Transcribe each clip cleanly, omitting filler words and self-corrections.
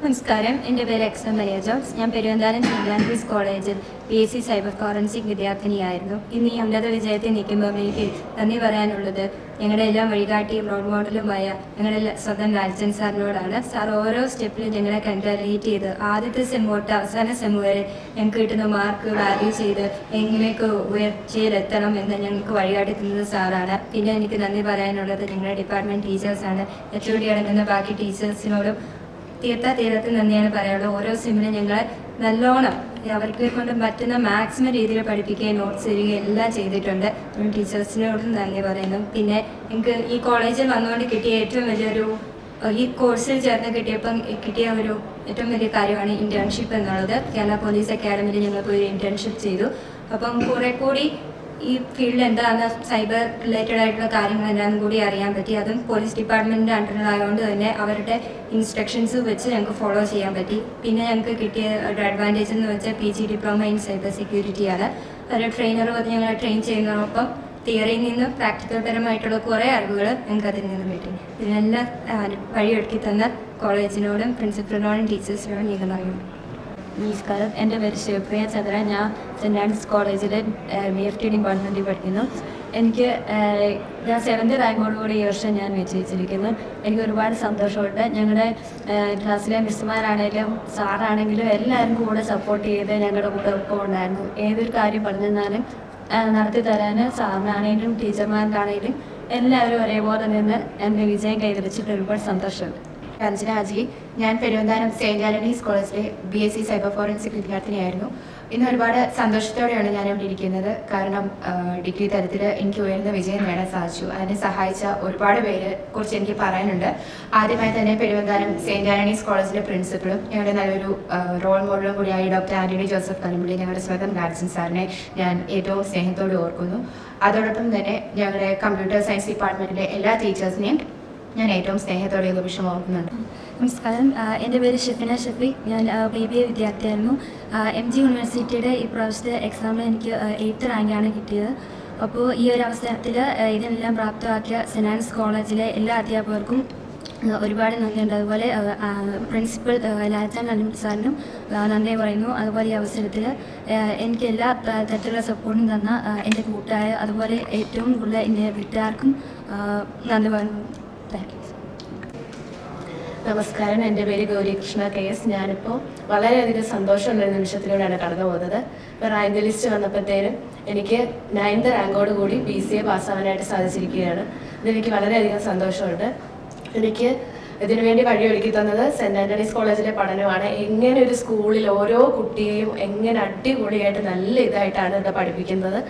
നമസ്കാരം, എൻ്റെ പേര് എക്സം മരിയ ജോർജ്. ഞാൻ പെരുവന്താനം സെൻറ് ആൻഡ്രൂസ് കോളേജിൽ PSc സൈബർ ഫോറൻസിക് വിദ്യാർത്ഥിനിയായിരുന്നു. ഇന്ന് ഈ ഉന്നത വിജയത്തിൽ നിൽക്കുമ്പോൾ എനിക്ക് നന്ദി പറയാനുള്ളത് ഞങ്ങളുടെ എല്ലാം വഴികാട്ടിയും റോൾ മോഡലുമായ ഞങ്ങളുടെ സ്വന്തം ലാൽചന്ദ് സാറിനോടാണ്. സാർ ഓരോ സ്റ്റെപ്പിലും ഞങ്ങളെ കൺട്രോലേറ്റ് ചെയ്ത് ആദ്യത്തെ സെം തൊട്ട് അവസാന സെം വരെ ഞങ്ങൾക്ക് കിട്ടുന്ന മാർക്ക് വാല്യൂ ചെയ്ത് എങ്ങനെയൊക്കെ ഉയർച്ചയിലെത്തണം എന്ന് ഞങ്ങൾക്ക് വഴികാട്ടി തന്നത് സാറാണ്. പിന്നെ എനിക്ക് നന്ദി പറയാനുള്ളത് ഞങ്ങളുടെ ഡിപ്പാർട്ട്മെൻറ്റ് ടീച്ചേഴ്സാണ്. HOD അടങ്ങുന്ന ബാക്കി ടീച്ചേഴ്സിനോടും തീരത്തിൽ നന്ദിയാണ് പറയാനുള്ളത്. ഓരോ സെമ്മിനും ഞങ്ങളെ നല്ലോണം അവർക്ക് കൊണ്ട് പറ്റുന്ന മാക്സിമം രീതിയിൽ പഠിപ്പിക്കുകയും നോട്ട്സ് തരികയും എല്ലാം ചെയ്തിട്ടുണ്ട്. ടീച്ചേഴ്സിനോടും നന്ദി പറയുന്നു. പിന്നെ എനിക്ക് ഈ കോളേജിൽ വന്നുകൊണ്ട് കിട്ടിയ ഏറ്റവും വലിയൊരു ഈ കോഴ്സിൽ ചേർന്ന് കിട്ടിയ ഒരു ഏറ്റവും വലിയ കാര്യമാണ് ഇൻറ്റേൺഷിപ്പ് എന്നുള്ളത്. കേരള പോലീസ് അക്കാഡമിയിൽ ഞങ്ങൾക്ക് ഒരു ഇൻറ്റേൺഷിപ്പ് ചെയ്തു. അപ്പം കുറേ കൂടി ഈ ഫീൽഡിൽ എന്താണ് സൈബർ റിലേറ്റഡ് ആയിട്ടുള്ള കാര്യങ്ങൾ എന്താണെന്ന് കൂടി അറിയാൻ പറ്റി. അതും പോലീസ് ഡിപ്പാർട്ട്മെൻറ്റിൻ്റെ അണ്ടറിലായതുകൊണ്ട് തന്നെ അവരുടെ ഇൻസ്ട്രക്ഷൻസ് വെച്ച് ഞങ്ങൾക്ക് ഫോളോ ചെയ്യാൻ പറ്റി. പിന്നെ ഞങ്ങൾക്ക് കിട്ടിയ ഒരു അഡ്വാൻറ്റേജ് എന്ന് വെച്ചാൽ PG ഡിപ്ലോമ ഇൻ സൈബർ സെക്യൂരിറ്റിയാണ്. ഒരു ട്രെയിനർ വന്ന് ഞങ്ങളെ ട്രെയിൻ ചെയ്യുന്നതോടൊപ്പം തിയറിയിൽ നിന്ന് പ്രാക്ടിക്കൽ പരമായിട്ടുള്ള കുറേ അറിവുകൾ ഞങ്ങൾക്ക് അതിൽ നിന്ന് കിട്ടി. ഇതിനെല്ലാം വഴിയൊരുക്കി തന്ന കോളേജിനോടും പ്രിൻസിപ്പലിനോടും ടീച്ചേഴ്സിനോടും ഞങ്ങൾ അറിയുന്നു. നമസ്കാരം, എൻ്റെ പേര് ശിവപ്രിയ ചന്ദ്രൻ. ഞാൻ സെൻറ് ആൻഡ്രൂസ് കോളേജിലെ BFT ഡിപ്പാർട്ട്മെൻറ്റിൽ പഠിക്കുന്നു. ഞാൻ 7th റാങ്കോടുകൂടി ഈ വർഷം ഞാൻ വിജയിച്ചിരിക്കുന്നു. എനിക്ക് ഒരുപാട് സന്തോഷമുണ്ട്. ഞങ്ങളുടെ ക്ലാസ്സിലെ മിസ്സുമാരാണെങ്കിലും സാറാണെങ്കിലും എല്ലാവരും കൂടെ സപ്പോർട്ട് ചെയ്ത് ഞങ്ങളുടെ കൂടെ ഒപ്പം ഉണ്ടായിരുന്നു. ഏതൊരു കാര്യം പറഞ്ഞെന്നാലും നടത്തി തരാൻ സാറിനാണെങ്കിലും ടീച്ചർമാർക്കാണെങ്കിലും എല്ലാവരും ഒരേപോലെ നിന്ന് എൻ്റെ വിജയം കൈവരിച്ചിട്ട് ഒരുപാട് സന്തോഷമുണ്ട്. രഞ്ജന അജി. ഞാൻ പെരുവന്താനം സെയിൻറ് ആൻ്റണീസ് കോളേജിലെ BSc സൈബർ ഫോറൻസിക് വിദ്യാർത്ഥിനിയായിരുന്നു. ഇന്ന് ഒരുപാട് സന്തോഷത്തോടെയാണ് ഞാൻ ഇവിടെ ഇരിക്കുന്നത്. കാരണം ഡിഗ്രി തലത്തിൽ എനിക്ക് ഉയർന്ന വിജയം നേടാൻ സാധിച്ചു. അതിനെ സഹായിച്ച ഒരുപാട് പേരെ കുറിച്ച് എനിക്ക് പറയാനുണ്ട്. ആദ്യമായി തന്നെ പെരുവന്താനം സെയിൻറ് ആൻ്റണീസ് കോളേജിലെ പ്രിൻസിപ്പളും ഞങ്ങളുടെ നല്ലൊരു റോൾ മോഡലും കൂടിയായി ഡോക്ടർ ആൻ്റണി ജോസഫ് കലമ്പള്ളി, ഞങ്ങളുടെ സ്വന്തം ലാൽചന്ദ് സാറിനെ ഞാൻ ഏറ്റവും സ്നേഹത്തോടെ ഓർക്കുന്നു. അതോടൊപ്പം തന്നെ ഞങ്ങളുടെ കമ്പ്യൂട്ടർ സയൻസ് ഡിപ്പാർട്ട്മെൻറ്റിലെ എല്ലാ ടീച്ചേഴ്സിനെയും ഞാൻ ഏറ്റവും സ്നേഹത്തോടെ ഈ നിമിഷം ഓർക്കുന്നുണ്ട്. നമസ്കാരം, എൻ്റെ പേര് ഷെഫിന ഷഫി. ഞാൻ BBA വിദ്യാർത്ഥിയായിരുന്നു. MG യൂണിവേഴ്സിറ്റിയുടെ ഈ പ്രാവശ്യത്തെ എക്സാമിൽ എനിക്ക് 8th റാങ്കാണ് കിട്ടിയത്. അപ്പോൾ ഈ ഒരു അവസരത്തിൽ ഇതിനെല്ലാം പ്രാപ്തമാക്കിയ സെൻറ് ആൻഡ്രൂസ് കോളേജിലെ എല്ലാ അധ്യാപകർക്കും ഒരുപാട് നന്ദിയുണ്ട്. അതുപോലെ പ്രിൻസിപ്പൽ ലാൽചന്ദ് സാറിനും നന്ദി പറയുന്നു. അതുപോലെ ഈ അവസരത്തിൽ എനിക്ക് എല്ലാ തരത്തിലുള്ള സപ്പോർട്ടും തന്ന എൻ്റെ കൂട്ടായ അതുപോലെ ഏറ്റവും കൂടുതൽ എൻ്റെ വീട്ടുകാർക്കും നന്ദി പറയുന്നു. Thank you. നമസ്കാരം, എൻ്റെ പേര് ഗൗരി കൃഷ്ണ KS. ഞാനിപ്പോൾ വളരെയധികം സന്തോഷമുള്ള ഒരു നിമിഷത്തിലൂടെയാണ് കടന്നു പോകുന്നത്. ഇപ്പോൾ റാങ്ക് ലിസ്റ്റ് വന്നപ്പോഴത്തേനും എനിക്ക് 9th റാങ്കോട് കൂടി BCA പാസ്സാവാനായിട്ട് സാധിച്ചിരിക്കുകയാണ്. ഇതെനിക്ക് വളരെയധികം സന്തോഷമുണ്ട്. എനിക്ക് ഇതിനുവേണ്ടി വഴിയൊരുക്കി തന്നത് സെൻറ് ആൻ്റണീസ് കോളേജിലെ പഠനമാണ്. എങ്ങനെ ഒരു സ്കൂളിൽ ഓരോ കുട്ടിയെയും എങ്ങനെ അടിപൊളിയായിട്ട് നല്ല ഇതായിട്ടാണ് ഇവിടെ പഠിപ്പിക്കുന്നത്.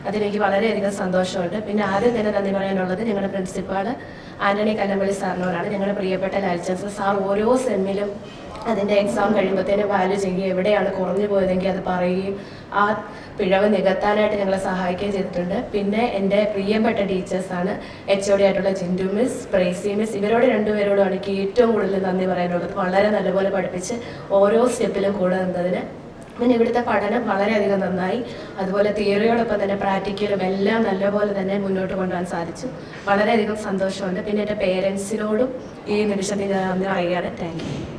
അതിനെനിക്ക് വളരെയധികം സന്തോഷമുണ്ട്. പിന്നെ ആദ്യം തന്നെ നന്ദി പറയാനുള്ളത് ഞങ്ങളുടെ പ്രിൻസിപ്പാൾ ആൻ്റണി കലമ്പള്ളി സാറിനോടാണ്. ഞങ്ങളുടെ പ്രിയപ്പെട്ട ലാൽചന്ദ് സാർ ഓരോ സെമ്മിലും അതിൻ്റെ എക്സാം കഴിയുമ്പോഴത്തേനും വാല്യൂ ചെയ്യുകയും എവിടെയാണ് കുറഞ്ഞു പോയതെങ്കിൽ അത് പറയുകയും ആ പിഴവ് നികത്താനായിട്ട് ഞങ്ങളെ സഹായിക്കുകയും ചെയ്തിട്ടുണ്ട്. പിന്നെ എൻ്റെ പ്രിയപ്പെട്ട ടീച്ചേഴ്സാണ് HOD ആയിട്ടുള്ള ജിൻഡു മിസ്, പ്രേസി മിസ്. ഇവരോട് രണ്ടുപേരോടുമാണ് എനിക്ക് ഏറ്റവും കൂടുതൽ നന്ദി പറയാനുള്ളത്. വളരെ നല്ലപോലെ പഠിപ്പിച്ച് ഓരോ സ്റ്റെപ്പിലും കൂടെ നിന്നതിന്. പിന്നെ ഇവിടുത്തെ പഠനം വളരെയധികം നന്നായി. അതുപോലെ തിയറിയോടൊപ്പം തന്നെ പ്രാക്ടിക്കലും എല്ലാം നല്ലപോലെ തന്നെ മുന്നോട്ട് കൊണ്ടുപോകാൻ സാധിച്ചു. വളരെയധികം സന്തോഷമുണ്ട്. പിന്നെ എൻ്റെ പേരൻസിനോടും ഈ നിമിഷത്തിൽ ഞാൻ നന്ദി പറയുകയാണ്. Thank you.